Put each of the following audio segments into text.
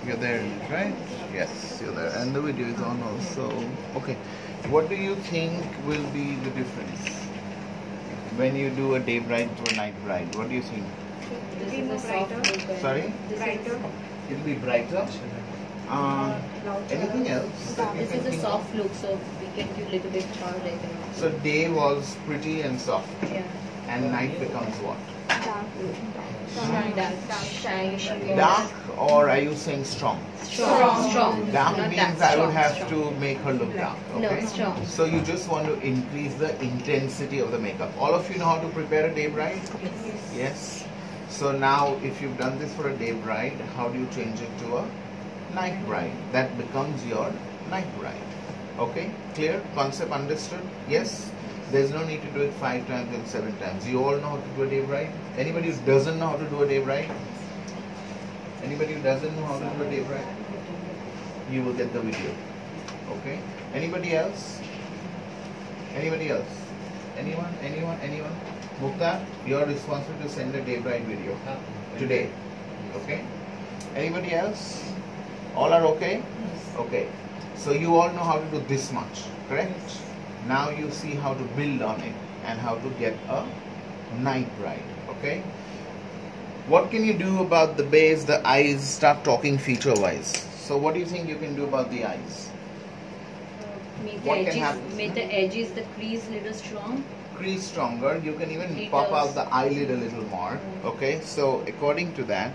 You're there, right? Yes, you're there. And the video is on also. Okay. What do you think will be the difference when you do a day bride to a night bride? What do you think? This is a soft look. Sorry? Brighter. It'll be brighter. Anything else? This is a soft look, so we can do a little bit hard later on. So day was pretty and soft. Yeah. And night becomes what? Shiny. Dark, or are you saying strong? Strong. Dark Not means that I would strong, have strong. to make her look dark. Okay? No, strong. So you just want to increase the intensity of the makeup. All of you know how to prepare a day bride? Yes. So now if you've done this for a day bride, how do you change it to a night bride? That becomes your night bride. Okay? Clear? Concept understood? Yes? There's no need to do it 5 times and 7 times. You all know how to do a day bride? Anybody who doesn't know how to do a day bride? Anybody who doesn't know how to do a day bride? You will get the video. Okay? Anybody else? Anybody else? Anyone? Mukta, you're responsible to send a day bride video today. Okay? Anybody else? All are okay? Okay. So you all know how to do this much, correct? Now you see how to build on it and how to get a night bride. Okay? What can you do about the base, the eyes? Start talking feature wise. So what do you think you can do about the eyes? Make the edges, the crease little strong. Crease stronger. You can even Details. pop out the eyelid a little more. Okay? So according to that,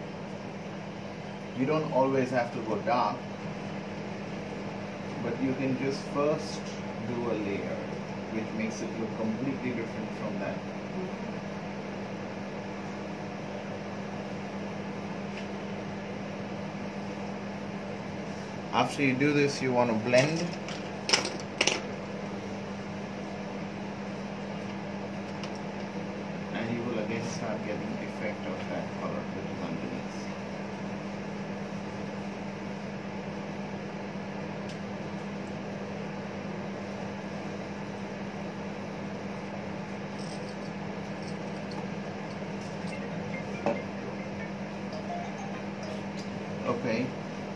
you don't always have to go dark, but you can just first do a layer which makes it look completely different from that. After you do this, you want to blend. And you will again start getting the effect of that color which is underneath. Okay,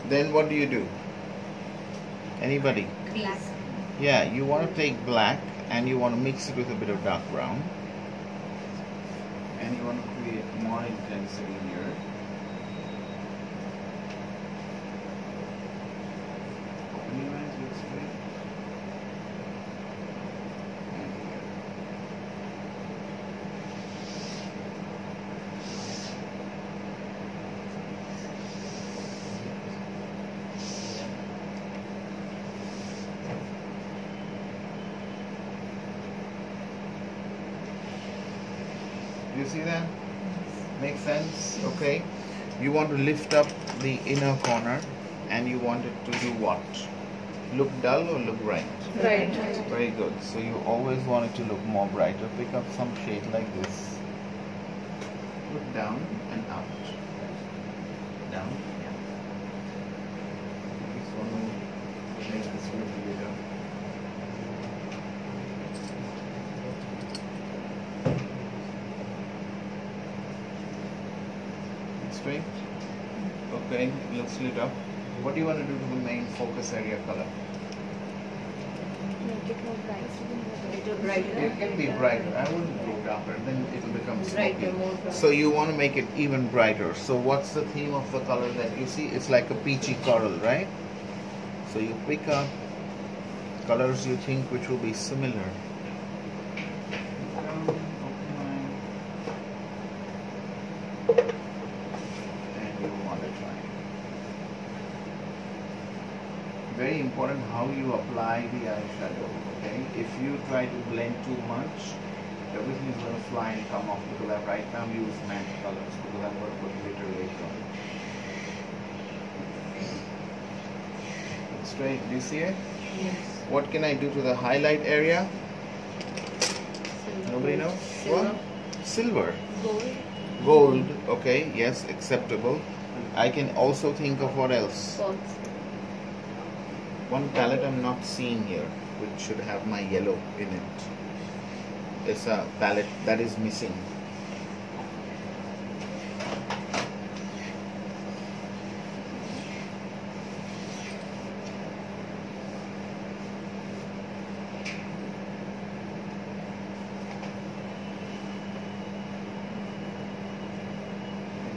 then what do you do? Anybody? Crease. Yeah, you want to take black and you want to mix it with a bit of dark brown, and you want to create more intensity here. Open your eyes, look straight. And here. You see that? Makes sense? Okay. You want to lift up the inner corner and you want it to do what? Look dull or look bright? Right. Very good. So you always want it to look more brighter. Pick up some shade like this. Look down and out. Down. Just want to make this look bigger. Straight. Okay, it looks lit up. What do you want to do to the main focus area color? Make it more bright. Little brighter. It can be brighter. I wouldn't go darker. Then it will become smoky. Brighter, more bright. So you want to make it even brighter. So what's the theme of the color that you see? It's like a peachy coral, right? So you pick up colors you think which will be similar. Very important how you apply the eyeshadow. Okay, if you try to blend too much, everything is going to fly and come off, because I right now use matte colors because I'm going to put glitter later on. Straight. Do you see it? Yes. What can I do to the highlight area? Nobody knows? Silver. What? Silver. Gold. Gold. Okay. Yes, acceptable. I can also think of what else? Spots. One palette I'm not seeing here, which should have my yellow in it. It's a palette that is missing.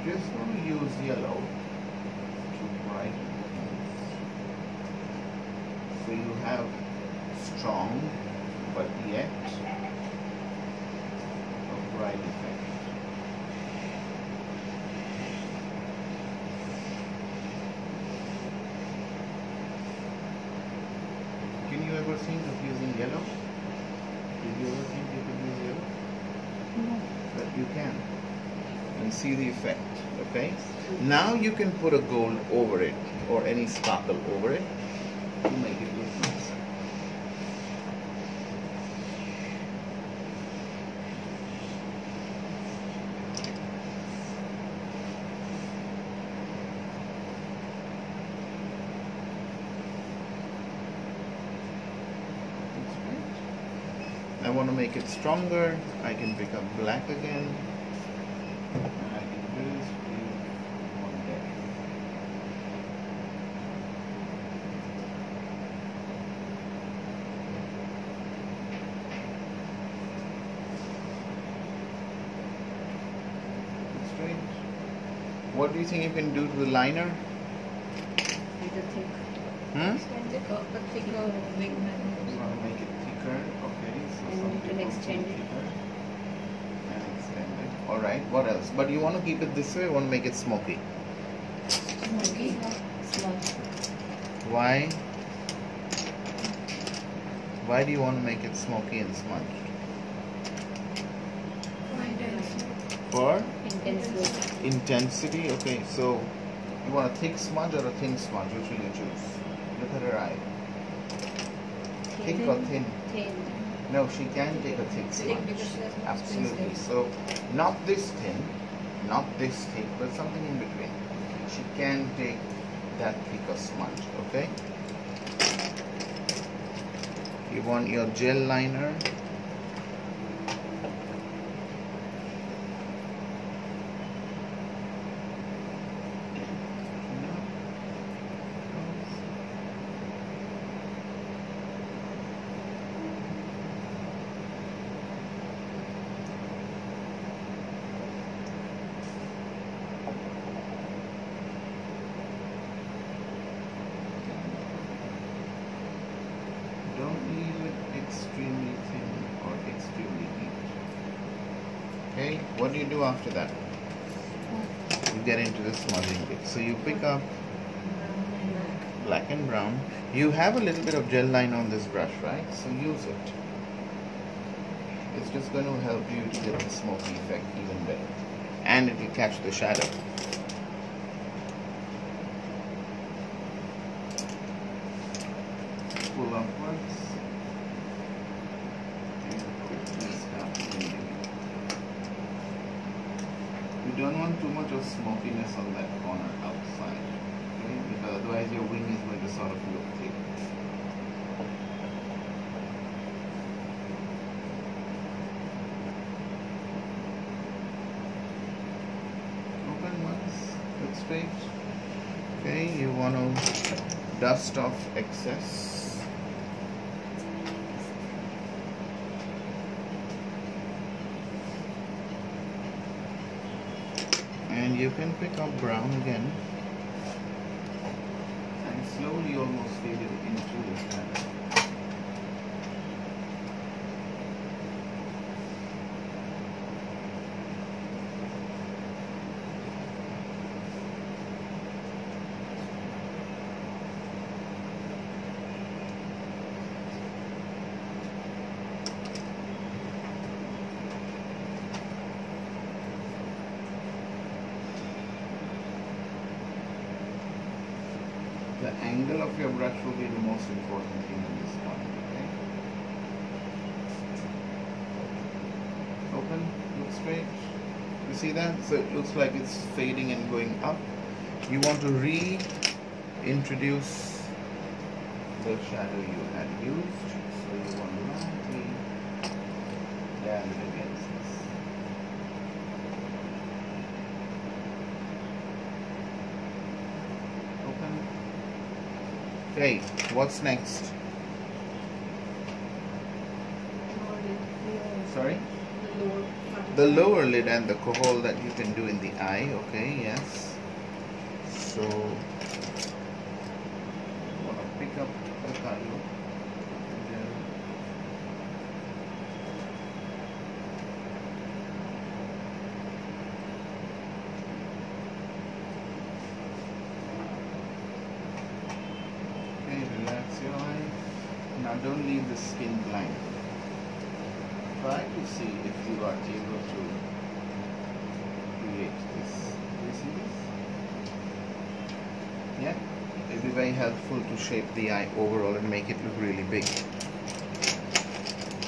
Just going to use yellow to brighten things. So you have strong but yet a bright effect. Can you ever think of using yellow? Did you ever think you could use yellow? No. But you can. And see the effect, okay? Now you can put a gold over it or any sparkle over it to make it look nice. I want to make it stronger. I can pick up black again. And I can really speed one there. Straight. What do you think you can do to the liner? Make it thick. Hmm? Thicker wing line. You want to make it thicker, okay? So And some you can people extend think it. thicker and extend it. All right. What else? But you want to keep it this way. You want to make it smoky. Smoky. Small. Why? Why do you want to make it smoky and smudged? For Intense look. intensity. Okay. So you want a thick smudge or a thin smudge? Which will you choose? Look at her eye. Thick or thin? Thin. No, she can take a thick smudge. because she has more Absolutely. space So, not this thin, not this thick, but something in between. She can take that thicker smudge, okay? You want your gel liner. Don't leave it extremely thin or extremely neat. Okay, what do you do after that? You get into the smudging bit. So you pick up black and brown. You have a little bit of gel line on this brush, right? So use it. It's just going to help you to get the smoky effect even better. And it will catch the shadow. Pull upwards. And quickly start blending it. You don't want too much of smokiness on that corner outside. Okay? Because otherwise your wing is going to sort of look thick. Open once, look straight. Okay, you want to dust off excess. And you can pick up brown again and slowly almost fade it into the shadow. The angle of your brush will be the most important thing in this point, okay? Open, look straight. You see that? So it looks like it's fading and going up. You want to reintroduce the shadow you had used. So you want to lightly dab it against this. Open. Okay, what's next? Sorry? Lower part the lower lid and the kohl that you can do in the eye. Okay, yes. So I'm gonna pick up the color. Relax your eye. Now don't leave the skin blank. Try to see if you are able to create this. Do you see this? Yeah? It will be very helpful to shape the eye overall and make it look really big.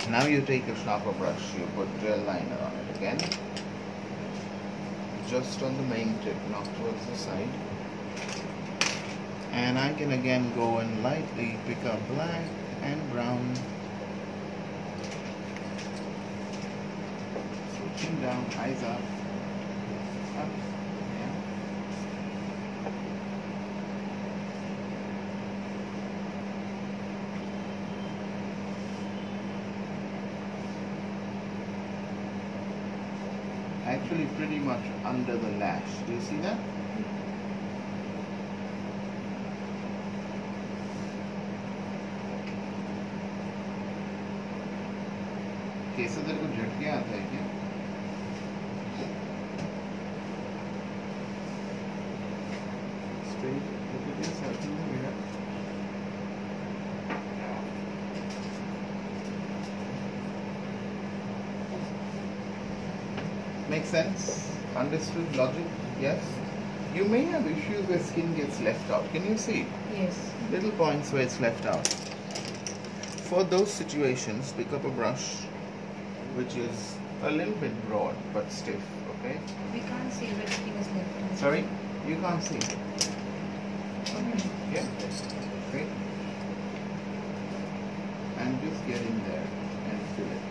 Now you take a sharper brush, you put gel liner on it again. Just on the main tip, not towards the side. And I can again go and lightly pick up black and brown. Switching down, eyes up. Up, yeah. Actually pretty much under the lash. Do you see that? कैसे तेरे को झटके आता है क्या? Straight, look at this, I think we have. Make sense? Understood logic? Yes? You may have issues where skin gets left out. Can you see? Yes. Little points where it's left out. For those situations, pick up a brush which is a little bit broad but stiff, okay? We can't see where the skin is left. Sorry? You can't see. Yeah? Okay. And just get in there and fill it.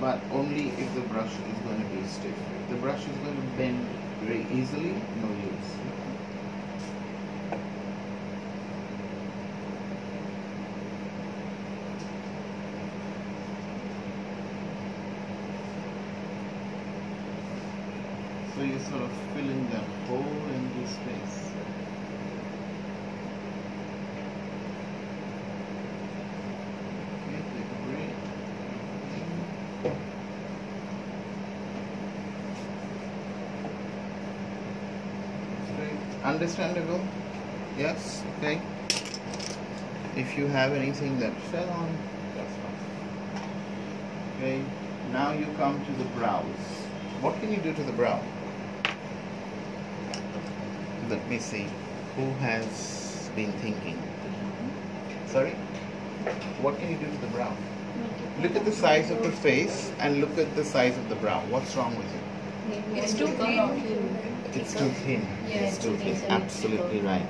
But only if the brush is going to be stiff. If the brush is going to bend very easily, no use. So you're sort of filling that hole in this space. Okay, take a break. Straight. Understandable? Yes? Okay. If you have anything that fell on, that's fine. Okay. Now you come to the brows. What can you do to the brow? Let me see. Who has been thinking? Sorry? What can you do to the brow? Look at the size of the face and look at the size of the brow. What's wrong with it? It's too thin. It's too thin. Yeah, It's too thin. Absolutely right.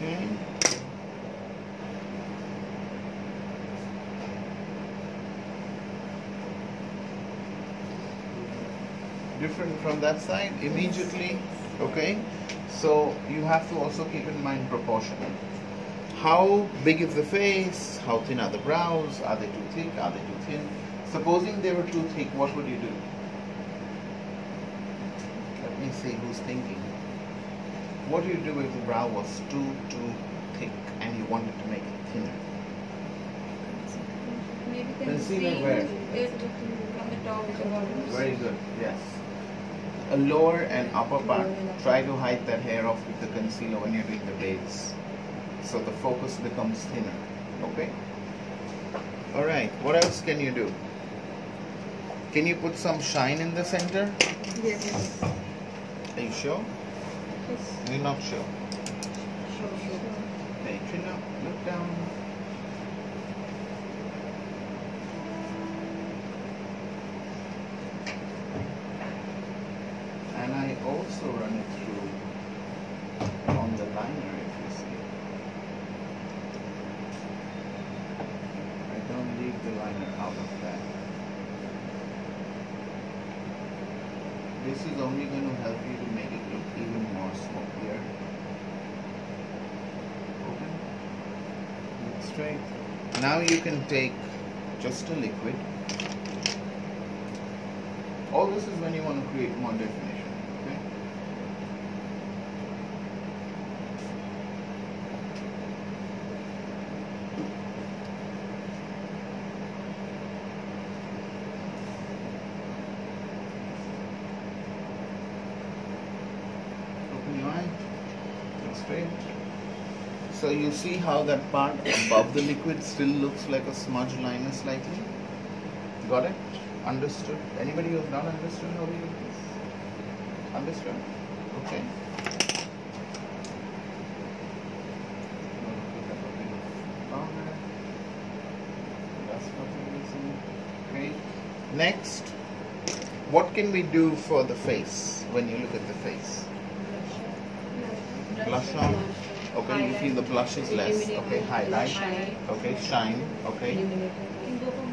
Okay. Different from that side immediately. Okay. So you have to also keep in mind proportion. How big is the face? How thin are the brows? Are they too thick? Are they too thin? Supposing they were too thick, what would you do? Let me see who's thinking. What do you do if the brow was too thick and you wanted to make it thinner? Maybe Concealer where? it from the top to the bottom. Very good, yes. a lower and upper part. Try to hide that hair off with the concealer when you're doing the base, so the focus becomes thinner. Okay? Alright, what else can you do? Can you put some shine in the center? Yes. Are you sure? Yes. You're not sure. Sure. Okay, chin up, look down. And I also run it through on the liner, if you see. I don't leave the liner out of that. This is only going to help you to make it look even more smokier. Open. Look straight. Now you can take just a liquid. All this is when you want to create more definition. Okay? Open your eye. Look straight. So you see how that part above the liquid still looks like a smudge liner slightly? Got it? Understood? Anybody who's not understood how we do this? Understood? Okay. Okay. Next, what can we do for the face when you look at the face? Blush on. Okay, you feel the blush is less. Okay, highlight. Okay, shine. Okay.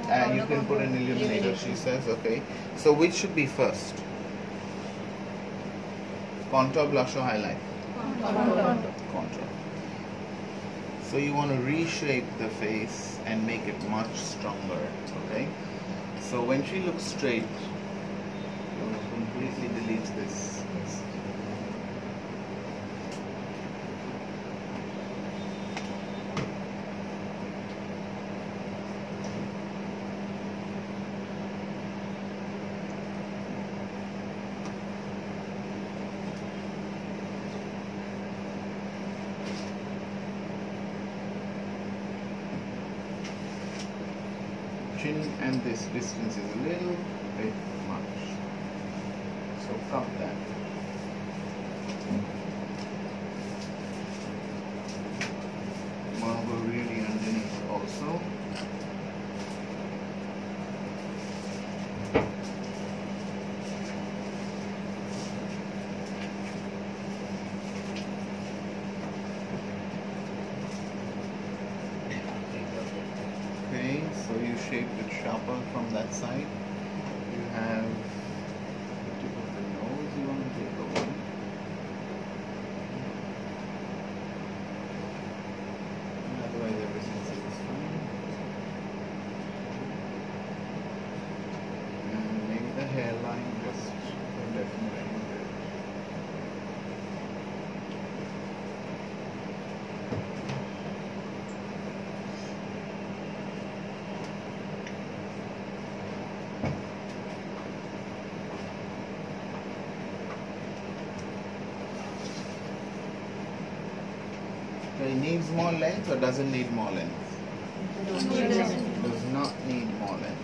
And you can put an illuminator, she says. Okay. So which should be first? Contour, blush, or highlight? Contour. So you want to reshape the face and make it much stronger. Okay. So when she looks straight, you completely delete this. Chin and this distance is a little bit much, so cut that. Now go really underneath also. Okay, so you shaped it sharper from that side. You have the tip of the nose you want to take away. And otherwise everything seems fine. And maybe the hairline just for definition. It needs more length or doesn't need more length? Does not need more length.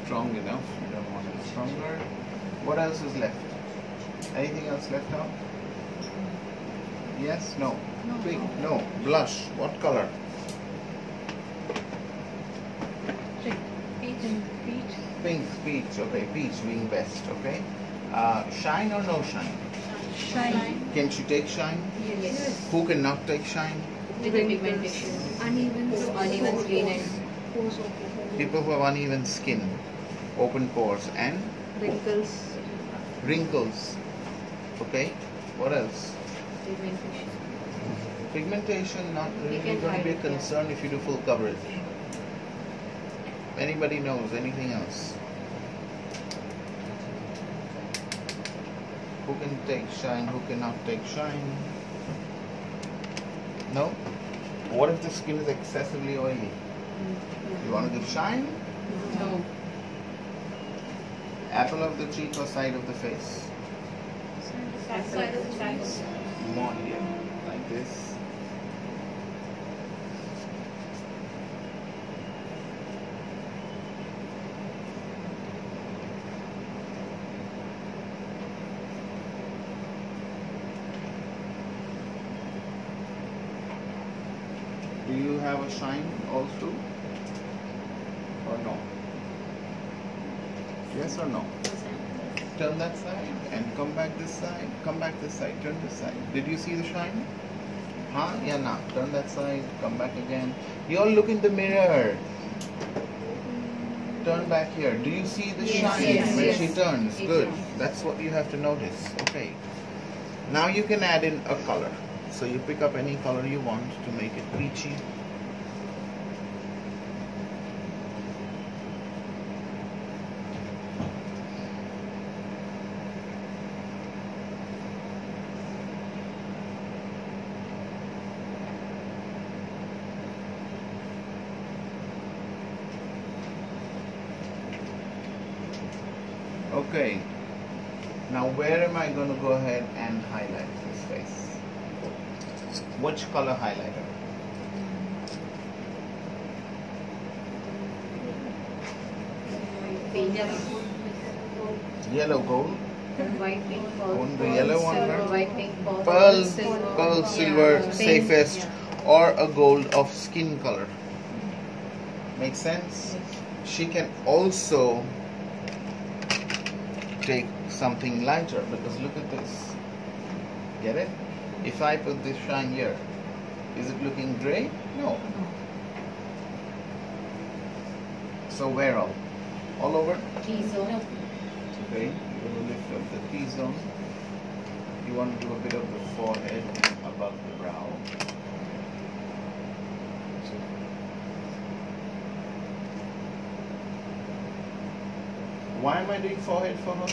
Strong enough, you don't want it stronger. What else is left? Anything else left out? Yes? No? Pink? No. Blush. What color? Pink, peach. Okay, peach being best. Okay. Shine or no shine? Shine. Can she take shine? Yes. Who cannot take shine? With the pigmentation. Uneven skin and People who have uneven skin. Open pores and Wrinkles. wrinkles. Okay. What else? Pigmentation. Pigmentation, not We really can going to hide be a it, yeah. concern if you do full coverage. Anybody knows anything else? Who can take shine, who cannot take shine? No? What if the skin is excessively oily? You want to give shine? No. Apple of the cheek or side of the face? Side of the face. More here, like this. Do you have a shine all through? Or no? Yes or no? Turn that side and come back this side. Come back this side. Turn this side. Did you see the shine? Huh? Yeah, nah. Turn that side. Come back again. You all look in the mirror. Turn back here. Do you see the Yes, shine yes, when yes. she turns? It Good. turns. That's what you have to notice. Okay. Now you can add in a color. So you pick up any color you want to make it peachy. Okay, now where am I going to go ahead and highlight this face? Which color highlighter? Pink. Yellow gold? White pink. On the yellow one, Silver, right? white pink. Pearl, Silver. pearl silver, Yeah. safest, Yeah. or a gold of skin color. Make sense? She can also take something lighter because look at this. Get it? If I put this shine here, is it looking gray? No. So where all? All over? T-zone. Okay, you will lift up the T-zone. You want to do a bit of the forehead and above the brow. Why am I doing forehead for her?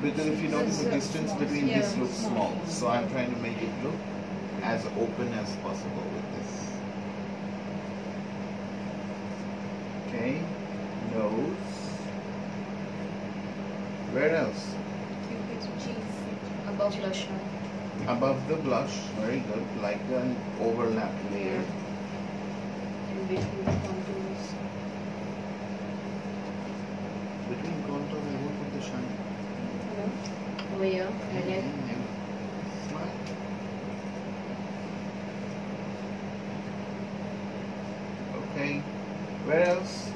Because if you notice the distance between this looks small. So I'm trying to make it look as open as possible with this. Okay, nose. Where else? Above blush line. Above the blush, very good, like an overlap layer. In between the contours. Between contours, I won't put the shine. Over here. Highlight. Smile. Okay. Where else?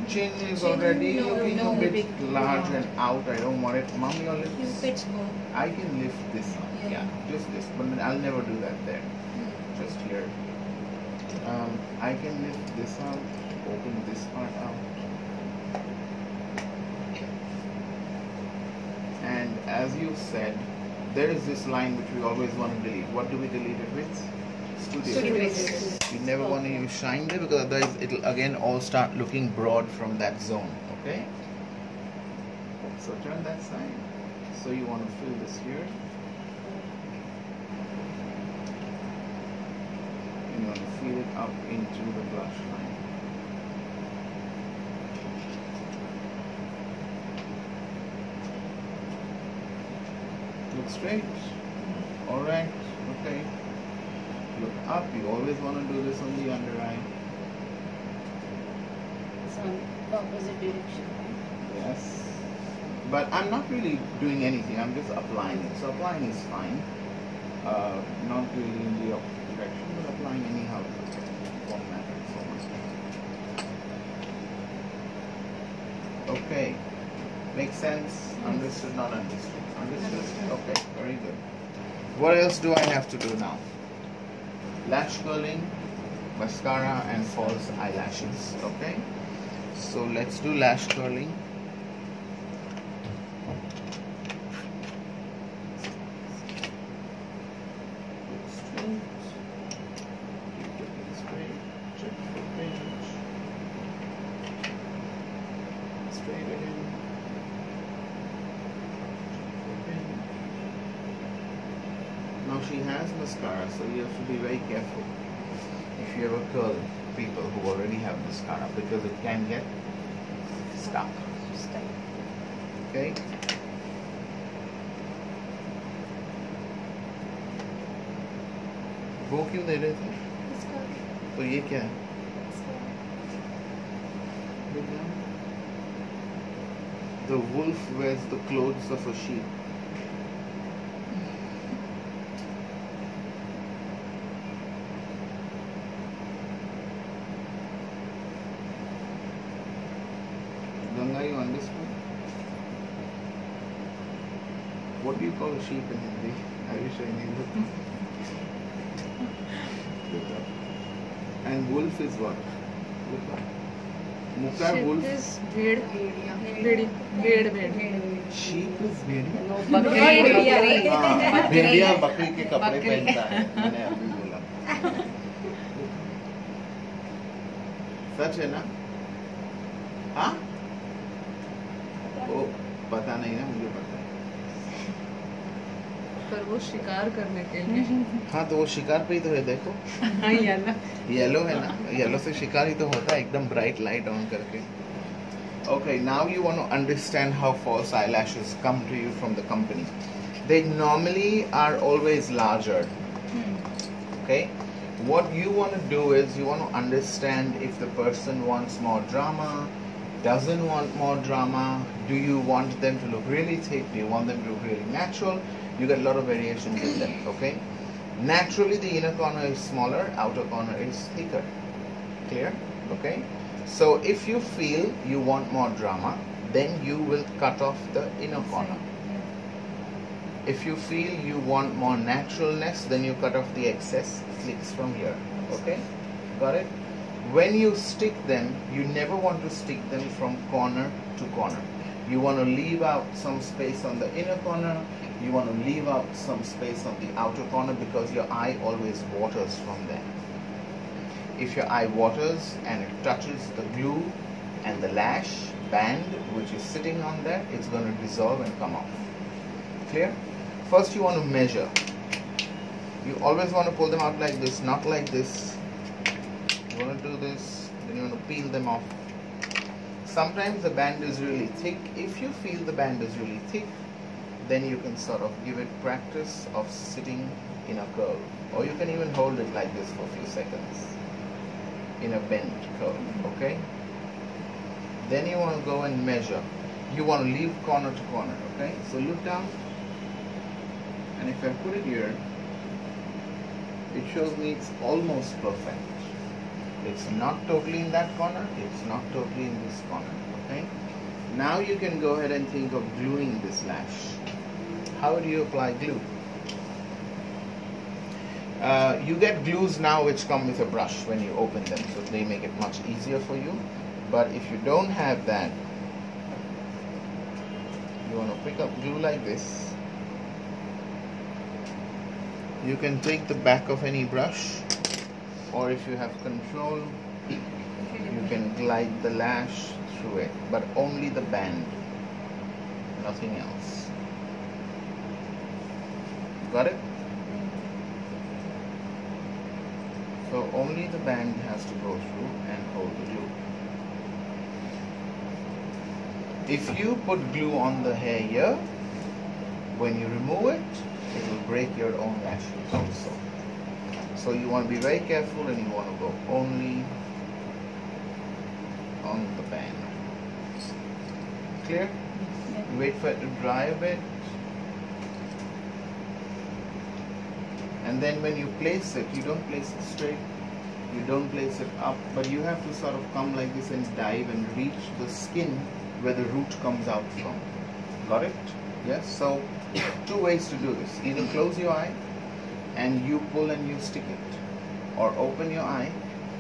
Chin is already looking a bit large and out. I don't want it. Mom, your lips. I can lift this up. Yeah, just this. But I'll never do that there. Just here. I can lift this out. Open this part out. And as you said, there is this line which we always want to delete. What do we delete it with? Studio Basis. We never want to use shine there because otherwise it'll again all start looking broad from that zone. Okay? So turn that side. So you want to fill this here. And you want to fill it up into the blush line. Look straight. Alright. Okay. Look up. You always want to do this on the under eye. It's on opposite direction. Yes. But I'm not really doing anything. I'm just applying it. So applying is fine. Not really in the opposite direction, but applying anyhow is okay. Won't matter so much. Okay. Makes sense? Understood, not understood? Understood? Okay, very good. What else do I have to do now? Lash curling, mascara and false eyelashes. Okay? So let's do lash curling. Now she has mascara, so you have to be very careful if you ever curl people who already have mascara, because it can get stuck. Okay? वो क्यों दे रहे थे? तो ये क्या है? The wolf wears the clothes of a sheep. Ganga, you understand? What do you call a sheep in Hindi? I wish I knew. And wolf is what? Mukha wolf. Sheep is bhed. Sheep is Bhediya. No, बकरी. हाँ, भेड़िया बकरी के कपड़े पहनता है. मैंने अभी बोला. सच है ना? हाँ? वो पता नहीं ना, मुझे पता है. पर वो शिकार करने के लिए. हाँ तो वो शिकार पे ही तो है, देखो. हाँ येलो. येलो है ना, येलो से शिकार ही तो होता है, एकदम ब्राइट लाइट ऑन करके. Okay, now you want to understand how false eyelashes come to you from the company. They normally are always larger. Okay, what you want to do is you want to understand if the person wants more drama, doesn't want more drama. Do you want them to look really thick? Do you want them to look really natural? You get a lot of variation with them. Okay, naturally the inner corner is smaller, outer corner is thicker. Clear? Okay, so if you feel you want more drama, then you will cut off the inner corner. If you feel you want more naturalness, then you cut off the excess flicks from here. Okay, got it? When you stick them, you never want to stick them from corner to corner. You want to leave out some space on the inner corner. You want to leave out some space on the outer corner, because your eye always waters from there. If your eye waters and it touches the glue and the lash band which is sitting on there, it's going to dissolve and come off. Clear? First you want to measure. You always want to pull them out like this, not like this. You want to do this, then you want to peel them off. Sometimes the band is really thick. If you feel the band is really thick, then you can sort of give it practice of sitting in a curl. Or you can even hold it like this for a few seconds in a bent curl, okay? Then you want to go and measure. You want to leave corner to corner, okay? So look down, and if I put it here, it shows me it's almost perfect. It's not totally in that corner, it's not totally in this corner, okay? Now you can go ahead and think of gluing this lash. How do you apply glue? You get glues now which come with a brush when you open them, so they make it much easier for you. But if you don't have that, you want to pick up glue like this. You can take the back of any brush, or if you have control, you can glide the lash through it, but only the band, nothing else. Got it? So only the band has to go through and hold the glue. If you put glue on the hair here, when you remove it, it will break your own lashes also. So you want to be very careful, and you want to go only on the band. Clear? Wait for it to dry a bit. And then when you place it, you don't place it straight, you don't place it up, but you have to sort of come like this and dive and reach the skin where the root comes out from. Got it? Yes? So, two ways to do this. Either close your eye and you pull and you stick it, or open your eye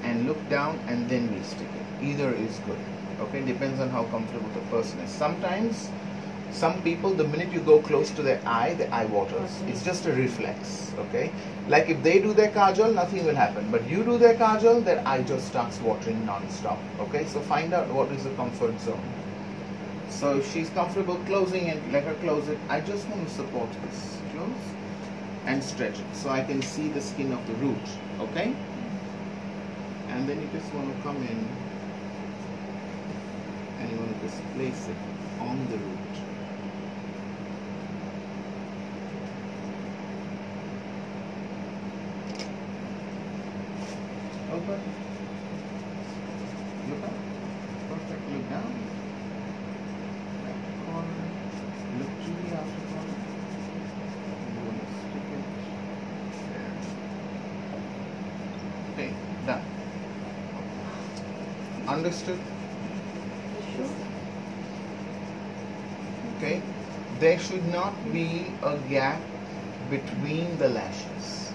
and look down and then we stick it. Either is good. Okay, depends on how comfortable the person is. Sometimes, some people, the minute you go close to their eye, the eye waters. It's just a reflex. Okay, like if they do their kajal, nothing will happen. But you do their kajal, their eye just starts watering non-stop. Okay, so find out what is the comfort zone. So if she's comfortable closing it, let her close it. I just want to support this. Close and stretch it so I can see the skin of the root. Okay? And then you just want to come in and you want to just place it on the root. Open. Look up. Perfect. Look down. Left corner. Look to the outer corner. You want to stick it there. Okay, done. Understood? Okay. There should not be a gap between the lashes.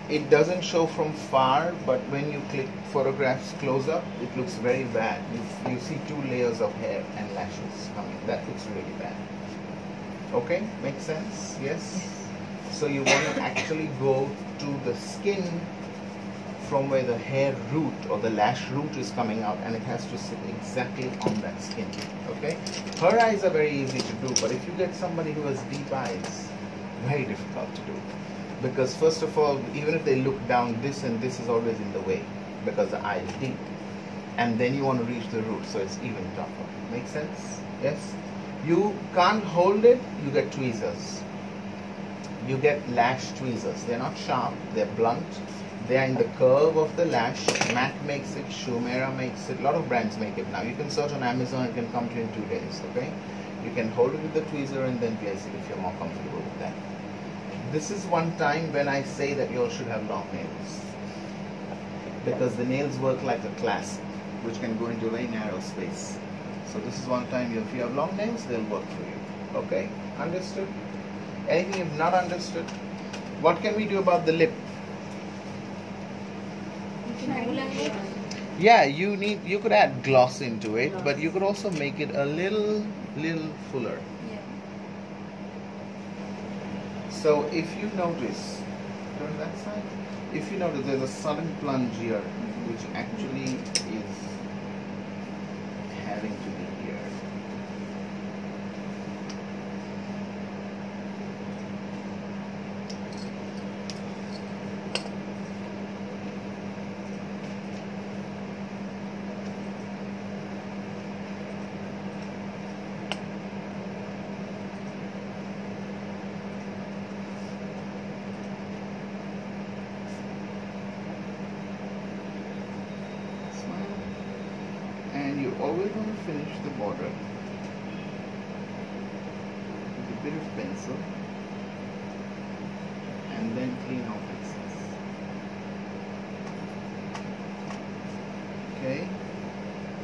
It doesn't show from far, but when you click photographs close up, it looks very bad. You see 2 layers of hair and lashes coming. That looks really bad. Okay, makes sense? Yes? So you want to actually go to the skin from where the hair root or the lash root is coming out, and it has to sit exactly on that skin. Okay? Her eyes are very easy to do, but if you get somebody who has deep eyes, very difficult to do. Because first of all, even if they look down, this and this is always in the way because the eye is deep. And then you want to reach the root, so it's even tougher. Make sense? Yes? You can't hold it, you get tweezers. You get lash tweezers. They're not sharp, they're blunt. They're in the curve of the lash. MAC makes it, Shumera makes it. A lot of brands make it now. You can search on Amazon, it can come to you in 2 days. Okay? You can hold it with the tweezer and then place it if you're more comfortable with that. This is one time when I say that you all should have long nails, because the nails work like a clasp, which can go into a very narrow space. So this is one time if you have long nails, they'll work for you. Okay? Understood? Anything you've not understood? What can we do about the lip? Yeah, you could add gloss into it, but you could also make it a little fuller. So if you notice, turn that side. If you notice, there's a sudden plunge here, which actually is having to be here. And you always want to finish the border with a bit of pencil and then clean off excess. Okay,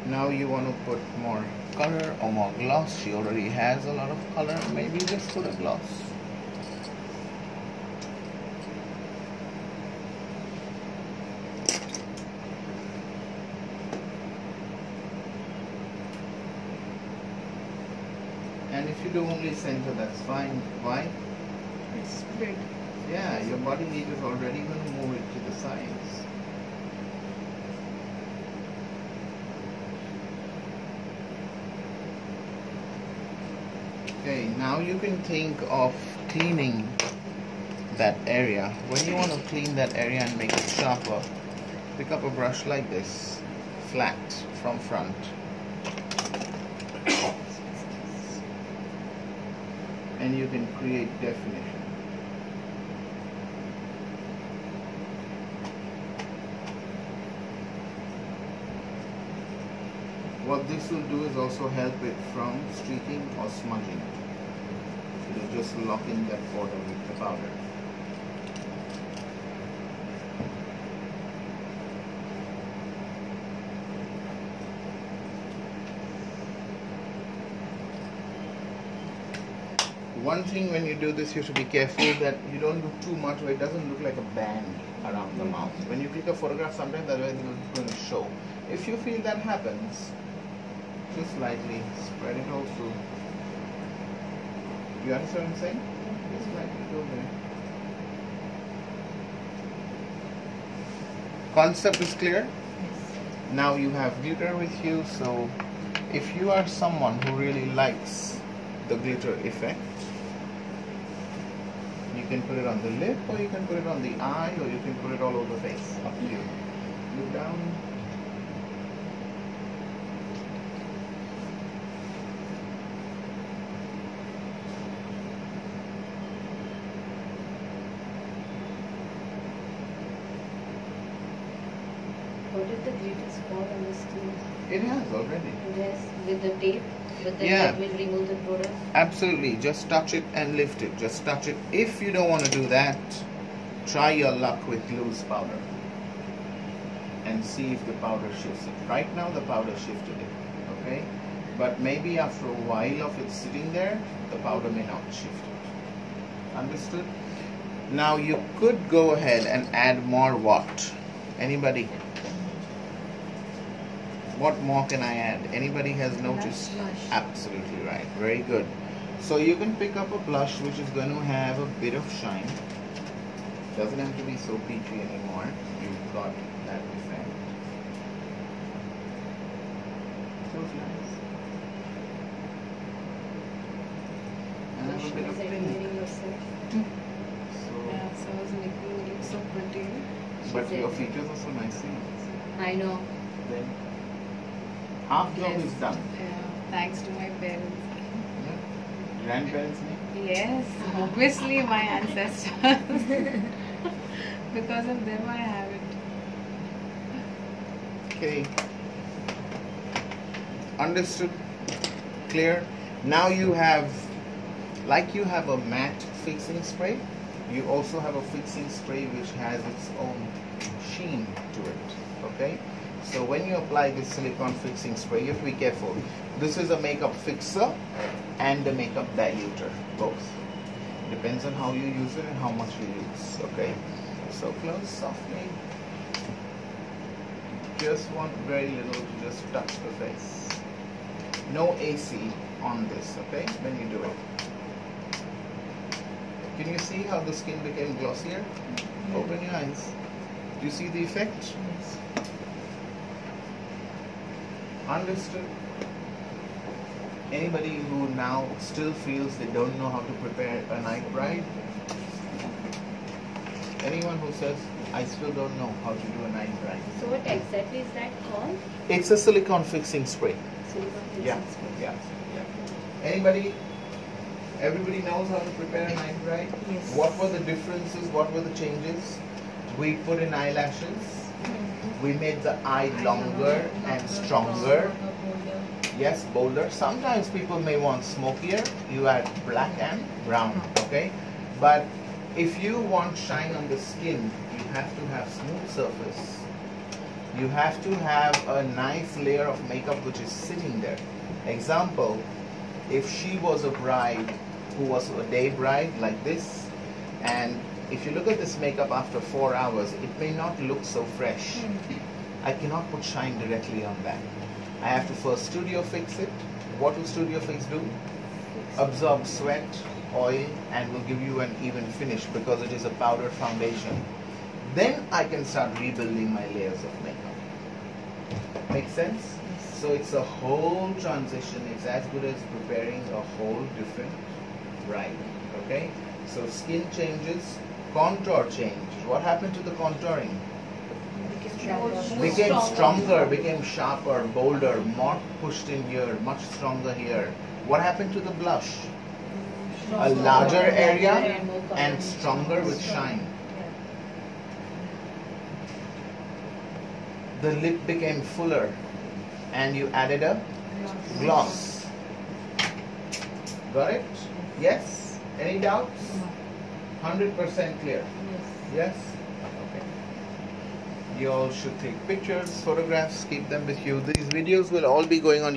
now you want to put more color or more gloss. She already has a lot of color, maybe just put a gloss. And if you do only center, that's fine. Why? It's split. Yeah, your body heat is already going to move it to the sides. Okay, now you can think of cleaning that area. When you want to clean that area and make it sharper, pick up a brush like this, flat from front. And you can create definition. What this will do is also help it from streaking or smudging. It will just lock in that border with the powder. One thing when you do this, you should be careful that you don't do too much where it doesn't look like a band around the mouth. When you click a photograph, sometimes that way it's going to show. If you feel that happens, Just lightly spread it all through. You understand what I'm saying? Just lightly go there. Concept is clear? Now you have glitter with you, so if you are someone who really likes the glitter effect, you can put it on the lip, or you can put it on the eye, or you can put it all over the face. Up to you. Look down. What if the glitter spot on the skin? It has already. Yes, with the tape, but then Yeah. that will remove the product. Absolutely. Just touch it and lift it. Just touch it. If you don't want to do that, try your luck with loose powder and see if the powder shifts it. Right now the powder shifted it. Okay? But maybe after a while of it sitting there, the powder may not shift it. Understood? Now you could go ahead and add more what? Anybody? What more can I add? Anybody has noticed? Blush. Absolutely right. Very good. So you can pick up a blush which is going to have a bit of shine. Doesn't have to be so peachy anymore. You've got that effect. Feels nice. And have Blush a bit of is pink. admiring yourself. So, Yeah, so I was making it look so pretty. but your features are so nice. I know. Then half job Yes. is done. Yeah, thanks to my parents. Yeah. Grandparents ne? Yes, obviously my ancestors. Because of them I have it. Okay. Understood? Clear? Now you have, like you have a matte fixing spray, you also have a fixing spray which has its own sheen to it. Okay? So when you apply this silicone fixing spray, you have to be careful. This is a makeup fixer and a makeup diluter, both. Depends on how you use it and how much you use. Okay? So close softly. Just want very little to just touch the face. No AC on this, okay? When you do it. Can you see how the skin became glossier? Open your eyes. Do you see the effect? Yes. Understood? Anybody who now still feels they don't know how to prepare a night bride? Anyone who says, I still don't know how to do a night bride? So what exactly is that called? It's a silicone fixing spray. Silicone Yeah, fixing spray. yeah. Anybody? Everybody knows how to prepare a night bride? Yes. What were the differences? What were the changes? We put in eyelashes. We made the eye longer and stronger. Yes, bolder. Sometimes people may want smokier. You add black and brown, okay? But if you want shine on the skin, you have to have smooth surface. You have to have a nice layer of makeup which is sitting there. Example, if she was a bride who was a day bride like this, and if you look at this makeup after 4 hours, it may not look so fresh. I cannot put shine directly on that. I have to first studio fix it. What will studio fix do? Absorb sweat, oil, and will give you an even finish because it is a powder foundation. Then I can start rebuilding my layers of makeup. Make sense? So it's a whole transition. It's as good as preparing a whole different bride. Okay? So skin changes, contour change. What happened to the contouring? Became stronger, became sharper, bolder, more pushed in here, much stronger here. What happened to the blush? A larger area and stronger with shine. The lip became fuller and you added a gloss. Got it? Yes? Any doubts? 100% clear. Yes? Okay. You all should take pictures, photographs, keep them with you. These videos will all be going on